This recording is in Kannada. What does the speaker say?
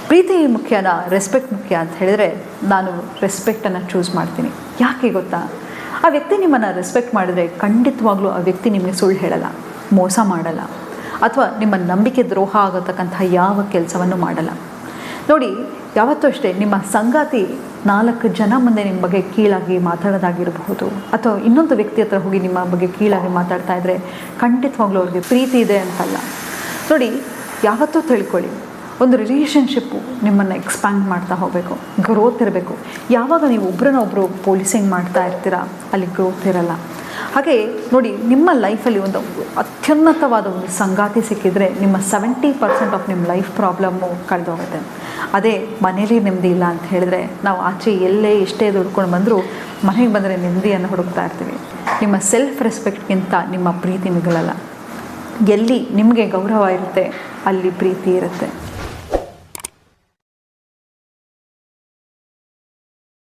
ಪ್ರೀತಿ ಮುಖ್ಯನಾ ರೆಸ್ಪೆಕ್ಟ್ ಮುಖ್ಯ ಅಂತ ಹೇಳಿದರೆ ನಾನು ರೆಸ್ಪೆಕ್ಟನ್ನು ಚೂಸ್ ಮಾಡ್ತೀನಿ. ಯಾಕೆ ಗೊತ್ತಾ? ಆ ವ್ಯಕ್ತಿ ನಿಮ್ಮನ್ನು ರೆಸ್ಪೆಕ್ಟ್ ಮಾಡಿದರೆ ಖಂಡಿತವಾಗ್ಲೂ ಆ ವ್ಯಕ್ತಿ ನಿಮಗೆ ಸುಳ್ಳು ಹೇಳಲ್ಲ, ಮೋಸ ಮಾಡಲ್ಲ, ಅಥವಾ ನಿಮ್ಮ ನಂಬಿಕೆ ದ್ರೋಹ ಆಗತಕ್ಕಂತಹ ಯಾವ ಕೆಲಸವನ್ನು ಮಾಡಲ್ಲ. ನೋಡಿ, ಯಾವತ್ತೂ ಅಷ್ಟೇ ನಿಮ್ಮ ಸಂಗಾತಿ 4 ಜನ ಮುಂದೆ ನಿಮ್ಮ ಬಗ್ಗೆ ಕೀಳಾಗಿ ಮಾತಾಡೋದಾಗಿರಬಹುದು, ಅಥವಾ ಇನ್ನೊಂದು ವ್ಯಕ್ತಿ ಹತ್ರ ಹೋಗಿ ನಿಮ್ಮ ಬಗ್ಗೆ ಕೀಳಾಗಿ ಮಾತಾಡ್ತಾ ಇದ್ದರೆ ಖಂಡಿತವಾಗ್ಲೂ ಅವ್ರಿಗೆ ಪ್ರೀತಿ ಇದೆ ಅಂತಲ್ಲ. ನೋಡಿ, ಯಾವತ್ತೂ ತಿಳ್ಕೊಳ್ಳಿ, ಒಂದು ರಿಲೇಷನ್ಶಿಪ್ಪು ನಿಮ್ಮನ್ನು ಎಕ್ಸ್ಪ್ಯಾಂಡ್ ಮಾಡ್ತಾ ಹೋಗಬೇಕು, ಗ್ರೋತ್ ಇರಬೇಕು. ಯಾವಾಗ ನೀವು ಒಬ್ಬರನ್ನೊಬ್ಬರು ಪೋಲಿಸಿಂಗ್ ಮಾಡ್ತಾ ಇರ್ತೀರಾ ಅಲ್ಲಿ ಗ್ರೋತ್ ಇರಲ್ಲ. ಹಾಗೆ ನೋಡಿ, ನಿಮ್ಮ ಲೈಫಲ್ಲಿ ಒಂದು ಅತ್ಯುನ್ನತವಾದ ಒಂದು ಸಂಗಾತಿ ಸಿಕ್ಕಿದರೆ ನಿಮ್ಮ 70% ಆಫ್ ನಿಮ್ಮ ಲೈಫ್ ಪ್ರಾಬ್ಲಮ್ಮು ಕಳೆದೋಗುತ್ತೆ. ಅದೇ ಮನೇಲಿ ನೆಮ್ಮದಿ ಇಲ್ಲ ಅಂತ ಹೇಳಿದ್ರೆ ನಾವು ಆಚೆ ಎಲ್ಲೇ ಎಷ್ಟೇ ದುಡ್ಕೊಂಡು ಬಂದರೂ ಮನೆಗೆ ಬಂದರೆ ನೆಮ್ಮದಿಯನ್ನು ಹುಡುಕ್ತಾ ಇರ್ತೀವಿ. ನಿಮ್ಮ ಸೆಲ್ಫ್ ರೆಸ್ಪೆಕ್ಟ್ಗಿಂತ ನಿಮ್ಮ ಪ್ರೀತಿ ಮಿಗಲಲ್ಲ. ಎಲ್ಲಿ ನಿಮಗೆ ಗೌರವ ಇರುತ್ತೆ ಅಲ್ಲಿ ಪ್ರೀತಿ ಇರುತ್ತೆ.